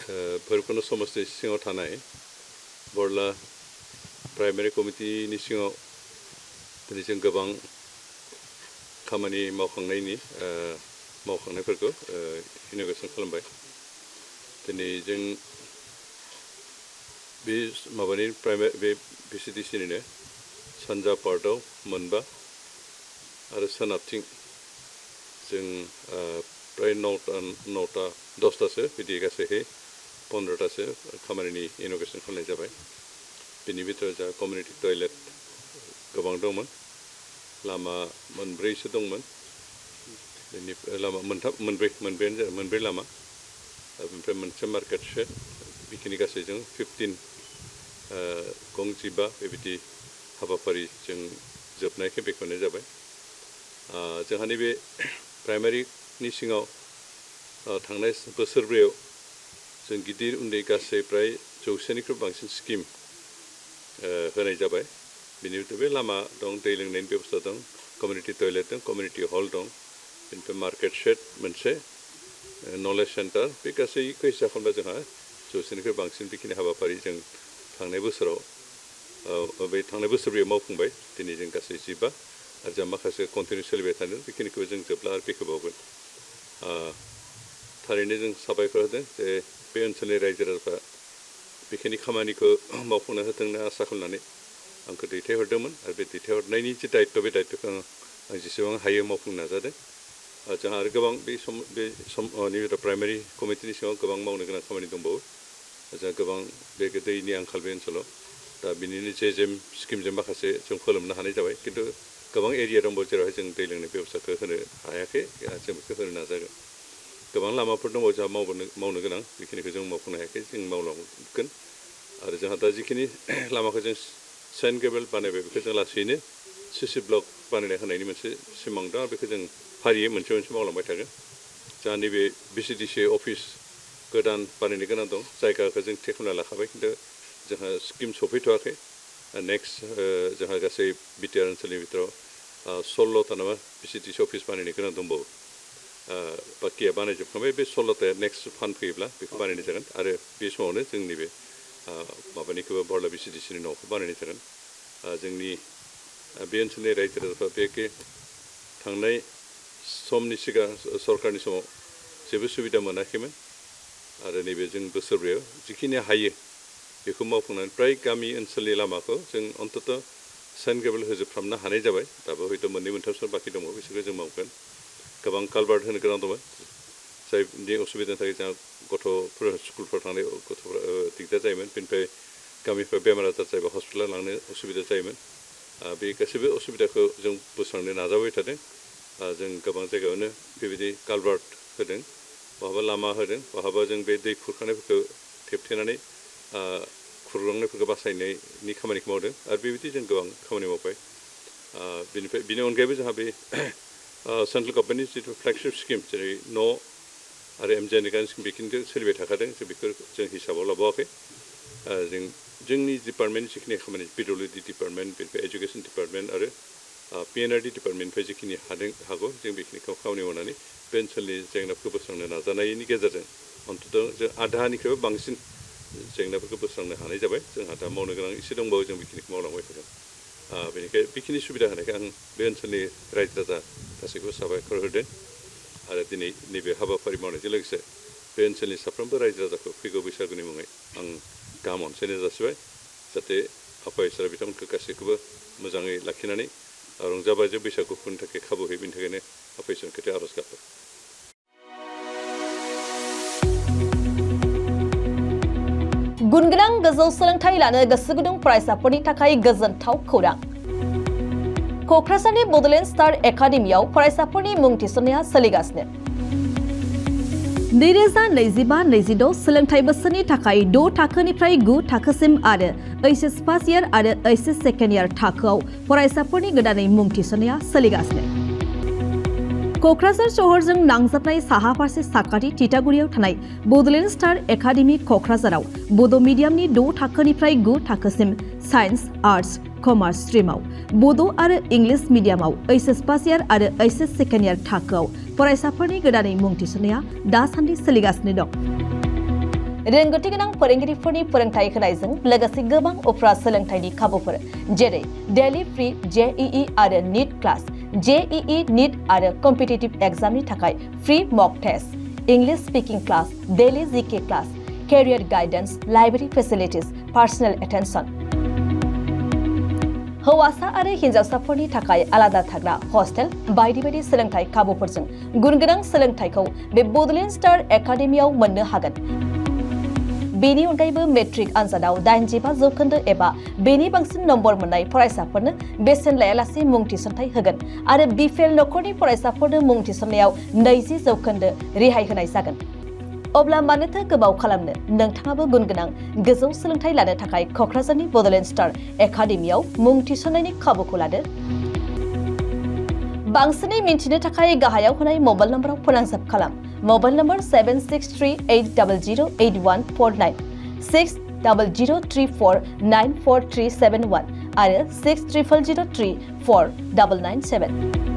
भैरबकुन्द समस्ति सिङाव थानाय बरला प्राइमारि कमिटिनि सिङाव दिनै जों गोबां खामानि मावखांनायफोरखौ इन'ग्रेसन खालामबाय। दिनै जों बे माबानि बे VCDCनिनो सानजा पार्टआव मोनबा आरो सोनाबथिं जों प्राय 10थासो बिदि गासैहाय 15थासो खामानिनि इन'ग्रेसन खालामनाय जाबाय। बिनि बिथोराव जा कमिउनिटि टयलेट गोबां दंमोन, लामा मोनब्रैसो दंमोन, लामा मोनब्रै लामा, ओमफ्राय मोनसे मार्केट शेड, बेखिनि गासैजों 15 गं 15 बेबायदि हाबाफारि जों जोबनायखौ बेखेवनाय जाबाय। जोंहा नैबे प्राइमारिनि सिङाव थांनाय बोसोरब्रैयाव जों गिदिर उन्दै गासै प्राय 100निख्रुइ बांसिन स्किम होनाय जाबाय। बिनि बे लामा दं, दै लोंनायनि बेबस्था दं, कमिउनिटि टयलेट दं, कमिउनिटि हल दं, बेनिफ्राय मार्केट शेड मोनसे, नलेज सेन्टार, बे गासैखौ हिसाब खालामब्ला जोंहा 100निख्रुइ बांसिन बेखिनि हाबाफारि जों थांनाय बोसोरब्रैयाव मावफुंबाय। दिनै जों गासै 15 आरो जों माखासे कन्टिनिउ सोलिबाय थादों, बेखिनिखौ जों जोबला आरो बेखेवबावगोन। थारैनो जों साबायखर होदों जे बे ओनसोलनि रायजो राजाफ्रा बेखिनि खामानिखौ मावफुंनो होथों होनना आसा खालामनानै आंखौ दैथायहरदोंमोन आरो बे दैथायहरनायनि जे दायित्व, बे दायित्वखौ आं जेसेबां हायो मावफुंनो नाजादों। जोंहा आरो गोबां बे प्राइमारि कमिटिनि सिङाव गोबां मावनो गोनां खामानि दंबावो। जोंहा गोबां बे दैनि आंखाल बे ओनसोलाव, दा बिनिनो जेम स्किमजों माखासे जों फोलोमनो हानाय जाबाय, खिन्थु गोबां एरिया दंबावो जेरावहाय जों दै लोंनाय बेबस्थाखौ होनो हायाखै, जों बेखौ होनो नाजागोन। गोबां लामाफोर दंबावो जोंहा मावनो गोनां, बेखिनिखौ जों मावफुंनो हायाखै, जों मावलांगोन। आरो जोंहा दा जिखिनि लामाखौ जों सेन्ट गेबेल बानायबाय, बेखौ जों लासैनो CC ब्लक बानायना होनायनि मोनसे सिमां दं, बेखौ जों फारियै मोनसे मावलांबाय थागोन। जोंहा नैबे VCDC अफिस गोदान बानायनो गोनां दं, जायगाखौ जों थि खालामना लाखाबाय, खिन्थु जोंहा स्किम सफैथ'वाखै। नेक्स्ट जोंहा गासै बिटिआर ओनसोलनि बिथोराव 16था नामा VCDC अफिस बानायनो गोनां दंबावो। बाखिया बानायजोबखांबाय, बे 16थाया नेक्स्ट फान्ड फैयोब्ला बेखौ बानायनाय जागोन आरो बे समावनो जोंनि बे माबानिखौबो बरला VCDCनि न'खौ बानायनाय जागोन। जोंनि बे ओनसोलनि रायजो राजाफ्रा बेखे थांनाय समनि सिगां सरकारनि समाव जेबो सुबिदा मोनाखैमोन आरो नैबे जों बोसोरब्रैयाव जिखिनि हायो बेखौ मावफुंनानै प्राय गामि ओनसोलनि लामाखौ जों अन्तत सेन्ट गेबेल होजोबफ्रामनो हानाय जाबाय। दाबो हयथ' 2-3 बाखि दङ, बिसोरखौ जों मावगोन। गोबां कालभार्ट होनो गोनां दंमोन, जायनि असुबिदानि थाखाय जोंहा गथ'फोर स्कुलफ्राव थांनाय गथ'फोरा दिगदार जायोमोन। बेनिफ्राय गामिफ्राव बेमार आजार जायोबा हस्पिटालाव लांनो असुबिदा जायोमोन। बे गासैबो असुबिदाखौ जों बोस्रांनो नाजाबाय थादों। जों गोबां जायगायावनो बेबायदि कालभार्ट होदों, बहाबा लामा होदों, बहाबा जों बे दै खुरखानायफोरखौ थेबथेनानै खुरलांनायफोरखौ बासायनायनि खामानिखौ मावदों आरो बेबायदि जों गोबां खामानि मावबाय। बिनि अनगायैबो जोंहा बे सेन्ट्रेल गभर्नमेन्टनि जिथु फ्लेगशिप स्किम, जेरै न' आरो MGNनि स्किम, बेखिनिखौ सोलिबाय थाखादों, बेखौ जों हिसाबाव लाबावाखै। जोंनि डिपार्टमेन्ट जिखिनि खामानि, PWD डिपार्टमेन्ट, बेनिफ्राय एजुकेसन डिपार्टमेन्ट आरो PNRD डिपार्टमेन्टनिफ्राय जिखिनि हागौ जों बेखिनिखौ खामानि मावनानै बे ओनसोलनि जेंनाफोरखौ बोस्रांनो नाजानायनि गेजेरजों अन्तत जों आधानिख्रुइबो बांसिन जेंनाफोरखौ बोस्रांनो हानाय जाबाय। जोंहा दा मावनो गोनां एसे दंबावो, जों बेखिनिखौ मावलांबाय थागोन। बेनिखायनो बेखिनि सुबिदा होनायखाय आं बे ओनसोलनि रायजो राजा गासैखौबो साबायखर होदों आरो दिनै नैबे हाबाफारि मावनायजों लोगोसे बे ओनसोलनि साफ्रोमबो रायजो राजाखौ फैगौ बैसागुनि मुङै आं गाहाम अनसायनाय जासिबाय, जाहाथे आफा इसोरा बिथांमोनखौ गासैखौबो मोजाङै लाखिनानै रंजा बाजा बैसागु खुंनो थाखाय खाबु होयो। बेनि थाखायनो आफा इसोरनि खाथियाव आर'ज गाबबाय। गुनगोनां गोजौ सोलोंथाइ लानो गोसो गुदुं फरायसाफोरनि थाखाय गोजोनथाव खौरां। क'क्राझारनि बड'लेण्ड स्टार एकाडेमियाव फरायसाफोरनि मुं थिसननाया सोलिगासिनो। 2025-26 सोलोंथाइ बोसोरनि थाखाय 6 थाखोनिफ्राय 9 थाखोसिम आरो HS फार्स्ट इयार आरो HS सेकेन्ड इयार थाखोआव फरायसाफोरनि गोदानै मुं थिसननाया सोलिगासिनो। क'क्राझार सहरजों नांजाबनाय साहा फारसे साखाथि तितागुरियाव थानाय बड'लेण्ड स्टार एकाडेमि क'क्राझाराव बड' मिडियामनि 6 थाखोनिफ्राय 9 थाखोसिम साइन्स, आर्टस, कमार्स स्ट्रिमाव, बड' आरो इंलिश मिडियामाव HS फार्स्ट इयार आरो HS सेकेन्ड इयार थाखोआव फरायसाफोरनि गोदानै मुं थिसननाया दासान्दि सोलिगासिनो दं। रोंगौथि गोनां फोरोंगिरिफोरनि फोरोंथाय होनायजों लोगोसे गोबां उफ्रा सोलोंथायनि खाबुफोर जेरै डेली फ्री JEE आरो नीट क्लास JEE नीट आरो कम्पिटिटिभ एग्जामनि थाखाय free mock test English speaking class daily GK class career guidance library facilities personal attention हौवासा आरो हिन्जावसाफोरनि थाखाय आलादा थाग्रा हस्टेल बायदि बायदि सोलोंथाय खाबुफोरजों गुनगोनां सोलोंथायखौ बे बड'लेण्ड स्टार एकाडेमियाव मोननो हागोन। बेनि अनगायैबो मेट्रिक आनजादाव 85% एबा बेनि बांसिन नम्बर मोननाय फरायसाफोरनो बेसेन लायालासे मुं थिसनथाय होगोन आरो बिफेल नखरनि फरायसाफोरनो मुं थिसननायाव 20% रेहाय होनाय जागोन। अब्ला मानोथो गोबाव खालामनो नोंथाङाबो गुनगोनां गोजौ सोलोंथाय लानो थाखाय क'क्राझारनि बड'लेण्ड स्टार एकाडेमियाव मुं थिसननायनि खाबुखौ लादो। बांसिनै मिन्थिनो थाखाय गाहायाव होनाय मबाइल नम्बराव फोनांजाब खालाम। मबाइल नम्बर 7638008149 6003494371 आरो 6000034997